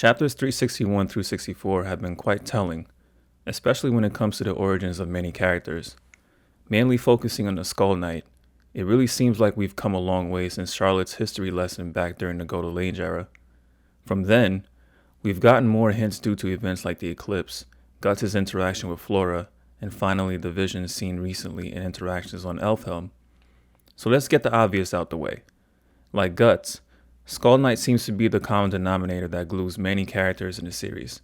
Chapters 361 through 64 have been quite telling, especially when it comes to the origins of many characters. Mainly focusing on the Skull Knight, it really seems like we've come a long way since Charlotte's history lesson back during the Golden Age era. From then, we've gotten more hints due to events like the eclipse, Guts' interaction with Flora, and finally the visions seen recently in interactions on Elfhelm. So let's get the obvious out the way. Like Guts, Skull Knight seems to be the common denominator that glues many characters in the series,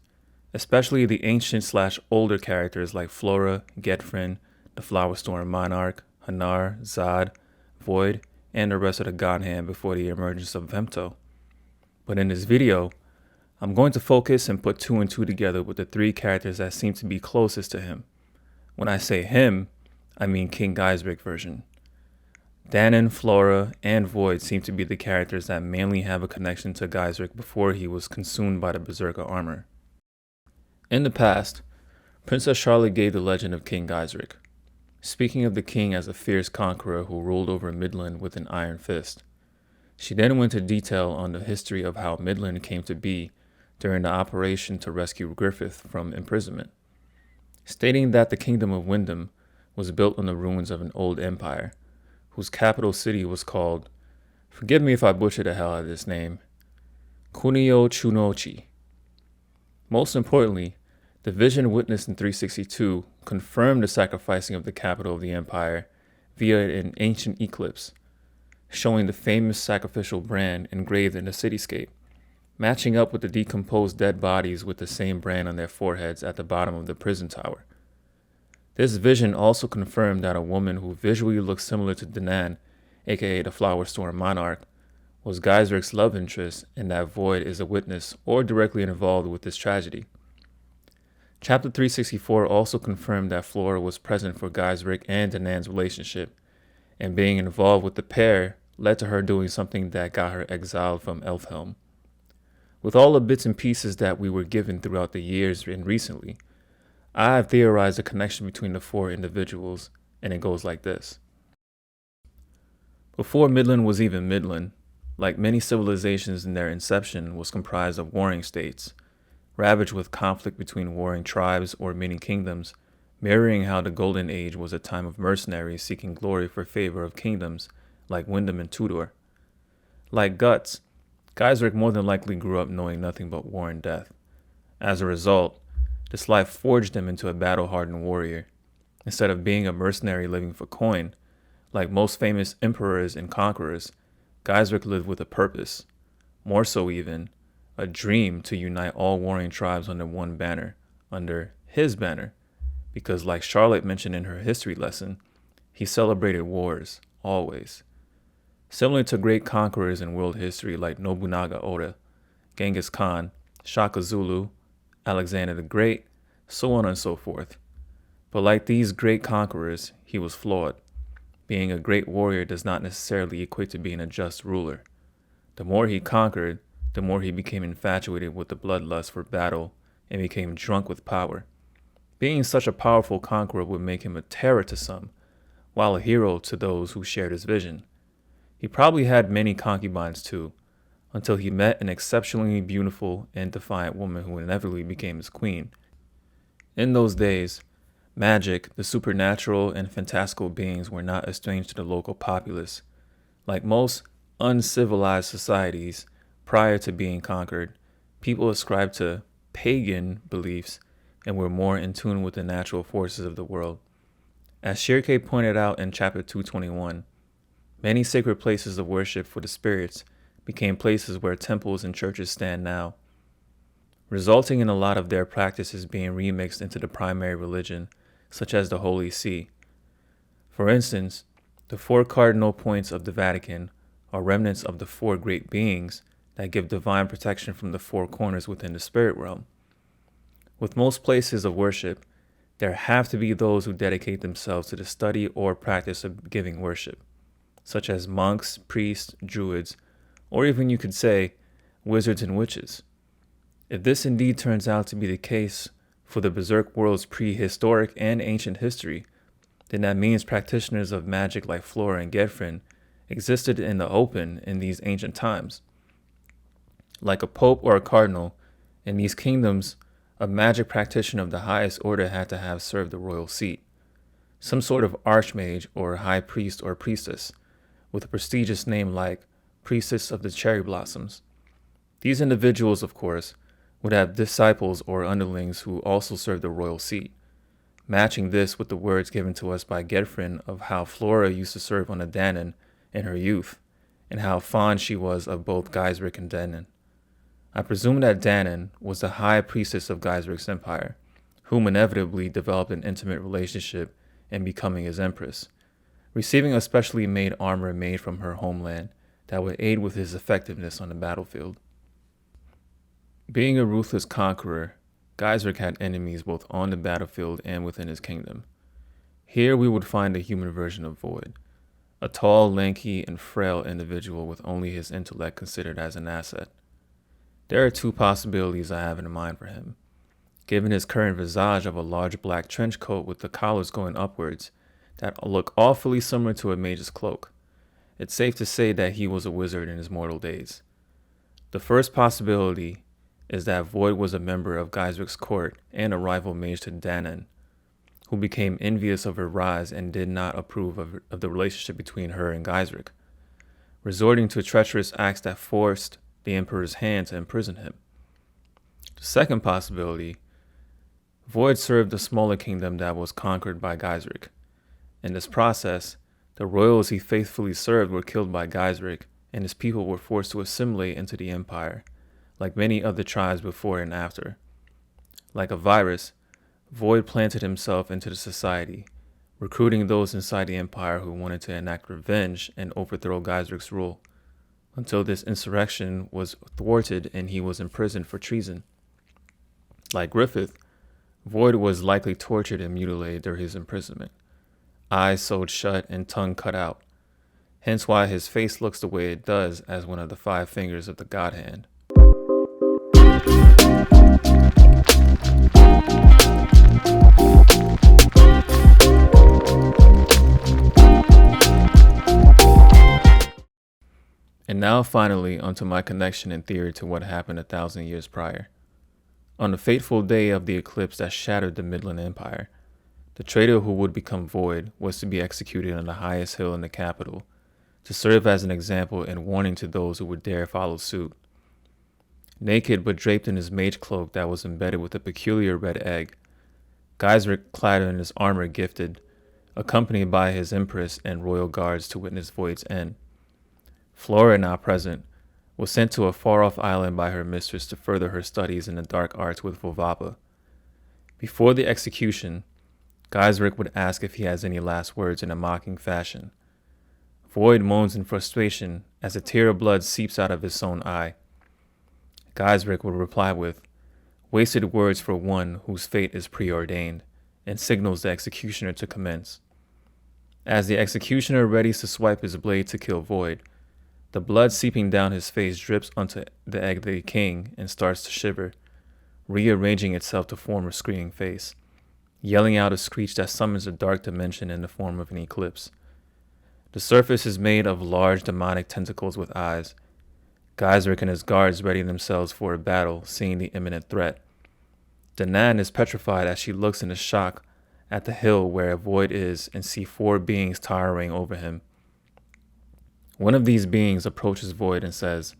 especially the ancient/older characters like Flora, Getfrin, the Flower Storm Monarch, Hanar, Zod, Void, and the rest of the Godhand before the emergence of Vemto. But in this video, I'm going to focus and put two and two together with the three characters that seem to be closest to him. When I say him, I mean King Gaiseric version. Danan, Flora, and Void seem to be the characters that mainly have a connection to Gaiseric before he was consumed by the Berserker armor. In the past, Princess Charlotte gave the legend of King Gaiseric, speaking of the king as a fierce conqueror who ruled over Midland with an iron fist. She then went into detail on the history of how Midland came to be during the operation to rescue Griffith from imprisonment, stating that the kingdom of Wyndham was built on the ruins of an old empire, whose capital city was called, forgive me if I butcher the hell out of this name, Kunio Chunochi. Most importantly, the vision witnessed in 362 confirmed the sacrificing of the capital of the empire via an ancient eclipse, showing the famous sacrificial brand engraved in the cityscape, matching up with the decomposed dead bodies with the same brand on their foreheads at the bottom of the prison tower. This vision also confirmed that a woman who visually looked similar to Dannan, aka the Flower Storm Monarch, was Gaiseric's love interest, and that Void is a witness or directly involved with this tragedy. Chapter 364 also confirmed that Flora was present for Gaiseric and Danann's relationship, and being involved with the pair led to her doing something that got her exiled from Elfhelm. With all the bits and pieces that we were given throughout the years and recently, I have theorized a connection between the four individuals, and it goes like this. Before Midland was even Midland, like many civilizations in their inception, was comprised of warring states, ravaged with conflict between warring tribes or many kingdoms, mirroring how the Golden Age was a time of mercenaries seeking glory for favor of kingdoms like Wyndham and Tudor. Like Guts, Gaiseric more than likely grew up knowing nothing but war and death. As a result, this life forged him into a battle-hardened warrior. Instead of being a mercenary living for coin, like most famous emperors and conquerors, Gaiseric lived with a purpose, more so even, a dream to unite all warring tribes under one banner, under his banner, because like Charlotte mentioned in her history lesson, he celebrated wars, always. Similar to great conquerors in world history like Nobunaga Oda, Genghis Khan, Shaka Zulu, Alexander the Great, so on and so forth. But like these great conquerors, he was flawed. Being a great warrior does not necessarily equate to being a just ruler. The more he conquered, the more he became infatuated with the bloodlust for battle and became drunk with power. Being such a powerful conqueror would make him a terror to some, while a hero to those who shared his vision. He probably had many concubines too, until he met an exceptionally beautiful and defiant woman who inevitably became his queen. In those days, magic, the supernatural, and fantastical beings were not estranged to the local populace. Like most uncivilized societies, prior to being conquered, people ascribed to pagan beliefs and were more in tune with the natural forces of the world. As Shirke pointed out in chapter 221, many sacred places of worship for the spirits became places where temples and churches stand now, resulting in a lot of their practices being remixed into the primary religion, such as the Holy See. For instance, the 4 cardinal points of the Vatican are remnants of the 4 great beings that give divine protection from the 4 corners within the spirit realm. With most places of worship, there have to be those who dedicate themselves to the study or practice of giving worship, such as monks, priests, druids, or even you could say, wizards and witches. If this indeed turns out to be the case for the Berserk world's prehistoric and ancient history, then that means practitioners of magic like Flora and Getfrin existed in the open in these ancient times. Like a pope or a cardinal, In these kingdoms, a magic practitioner of the highest order had to have served the royal seat, some sort of archmage or high priest or priestess, with a prestigious name like Priestess of the Cherry Blossoms. These individuals, of course, would have disciples or underlings who also served the royal seat, matching this with the words given to us by Gerfrin of how Flora used to serve on a Dannan in her youth, and how fond she was of both Gaiseric and Dannan. I presume that Dannan was the high priestess of Gaiseric's empire, whom inevitably developed an intimate relationship in becoming his empress, receiving a specially made armor made from her homeland that would aid with his effectiveness on the battlefield. Being a ruthless conqueror, Gaiseric had enemies both on the battlefield and within his kingdom. Here we would find the human version of Void, a tall, lanky, and frail individual with only his intellect considered as an asset. There are two possibilities I have in mind for him. Given his current visage of a large black trench coat with the collars going upwards that look awfully similar to a mage's cloak, it's safe to say that he was a wizard in his mortal days. The first possibility is that Void was a member of Gaiseric's court and a rival mage to Danan, who became envious of her rise and did not approve of the relationship between her and Gaiseric, resorting to treacherous acts that forced the emperor's hand to imprison him. The second possibility, Void served a smaller kingdom that was conquered by Gaiseric. In this process, the royals he faithfully served were killed by Gaiseric, and his people were forced to assimilate into the empire, like many other tribes before and after. Like a virus, Void planted himself into the society, recruiting those inside the empire who wanted to enact revenge and overthrow Gaiseric's rule, until this insurrection was thwarted and he was imprisoned for treason. Like Griffith, Void was likely tortured and mutilated during his imprisonment, eyes sewed shut and tongue cut out, hence why his face looks the way it does as one of the 5 fingers of the God Hand. And now finally onto my connection and theory to what happened 1,000 years prior. On the fateful day of the eclipse that shattered the Midland Empire, the traitor who would become Void was to be executed on the highest hill in the capital, to serve as an example and warning to those who would dare follow suit. Naked but draped in his mage cloak that was embedded with a peculiar red egg, Gaiseric clad in his armor gifted, accompanied by his empress and royal guards to witness Void's end. Flora, now present, was sent to a far-off island by her mistress to further her studies in the dark arts with Vovapa. Before the execution, Gaiseric would ask if he has any last words in a mocking fashion. Void moans in frustration as a tear of blood seeps out of his own eye. Gaiseric would reply with, "Wasted words for one whose fate is preordained," and signals the executioner to commence. As the executioner readies to swipe his blade to kill Void, the blood seeping down his face drips onto the egg of the king and starts to shiver, rearranging itself to form a screaming face, yelling out a screech that summons a dark dimension in the form of an eclipse. The surface is made of large demonic tentacles with eyes. Gaiseric and his guards ready themselves for a battle, seeing the imminent threat. Danan is petrified as she looks in shock at the hill where a Void is and see 4 beings towering over him. One of these beings approaches Void and says,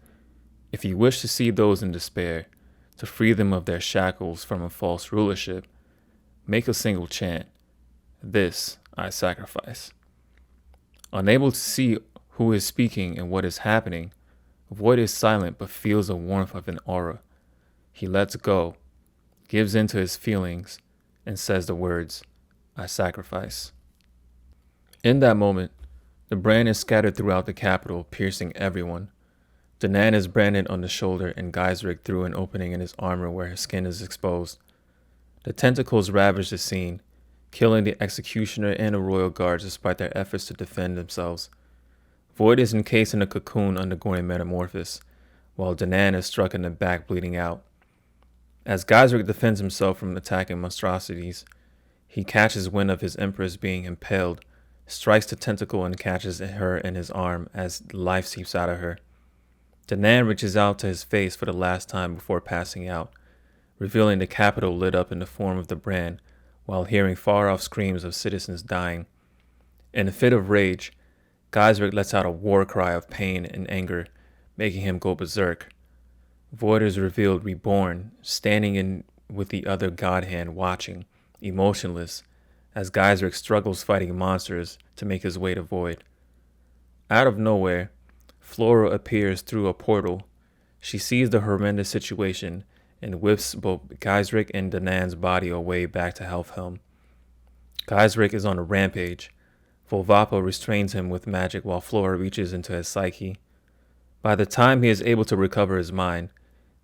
"If you wish to see those in despair, to free them of their shackles from a false rulership, make a single chant, 'This I sacrifice.'" Unable to see who is speaking and what is happening, Void is silent but feels the warmth of an aura. He lets go, gives in to his feelings, and says the words, "I sacrifice." In that moment, the brand is scattered throughout the capital, piercing everyone. Danan is branded on the shoulder and Gaiseric through an opening in his armor where his skin is exposed. The tentacles ravage the scene, killing the executioner and the royal guards despite their efforts to defend themselves. Void is encased in a cocoon undergoing metamorphosis, while Danan is struck in the back bleeding out. As Gaiseric defends himself from attacking monstrosities, he catches wind of his empress being impaled, strikes the tentacle and catches her in his arm as life seeps out of her. Danan reaches out to his face for the last time before passing out, revealing the capital lit up in the form of the brand, while hearing far-off screams of citizens dying. In a fit of rage, Gaiseric lets out a war cry of pain and anger, making him go berserk. Void is revealed reborn, standing in with the other god hand watching, emotionless, as Gaiseric struggles fighting monsters to make his way to Void. Out of nowhere, Flora appears through a portal. She sees the horrendous situation and whips both Gaiseric and Danan's body away back to Helfhelm. Gaiseric is on a rampage. Volvapo restrains him with magic while Flora reaches into his psyche. By the time he is able to recover his mind,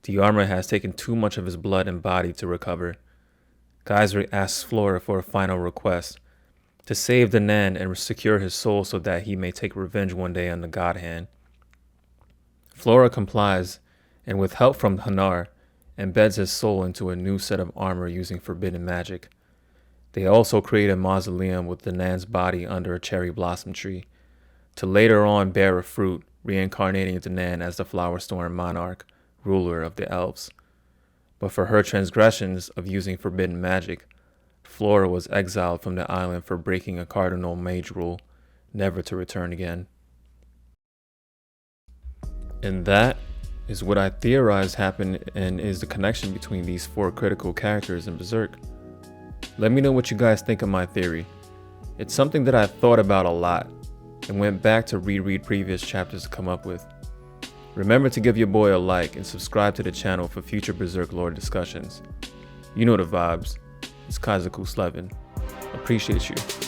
the armor has taken too much of his blood and body to recover. Gaiseric asks Flora for a final request, to save Danan and secure his soul so that he may take revenge one day on the God Hand. Flora complies, and with help from Hanar, embeds his soul into a new set of armor using forbidden magic. They also create a mausoleum with Danan's body under a cherry blossom tree, to later on bear a fruit, reincarnating Danan as the Flower Storm monarch, ruler of the elves. But for her transgressions of using forbidden magic, Flora was exiled from the island for breaking a cardinal mage rule, never to return again. And that is what I theorize happened and is the connection between these four critical characters in Berserk. Let me know what you guys think of my theory. It's something that I've thought about a lot and went back to reread previous chapters to come up with. Remember to give your boy a like and subscribe to the channel for future Berserk lore discussions. You know the vibes. It's Kaizoku Sleven. Appreciate you.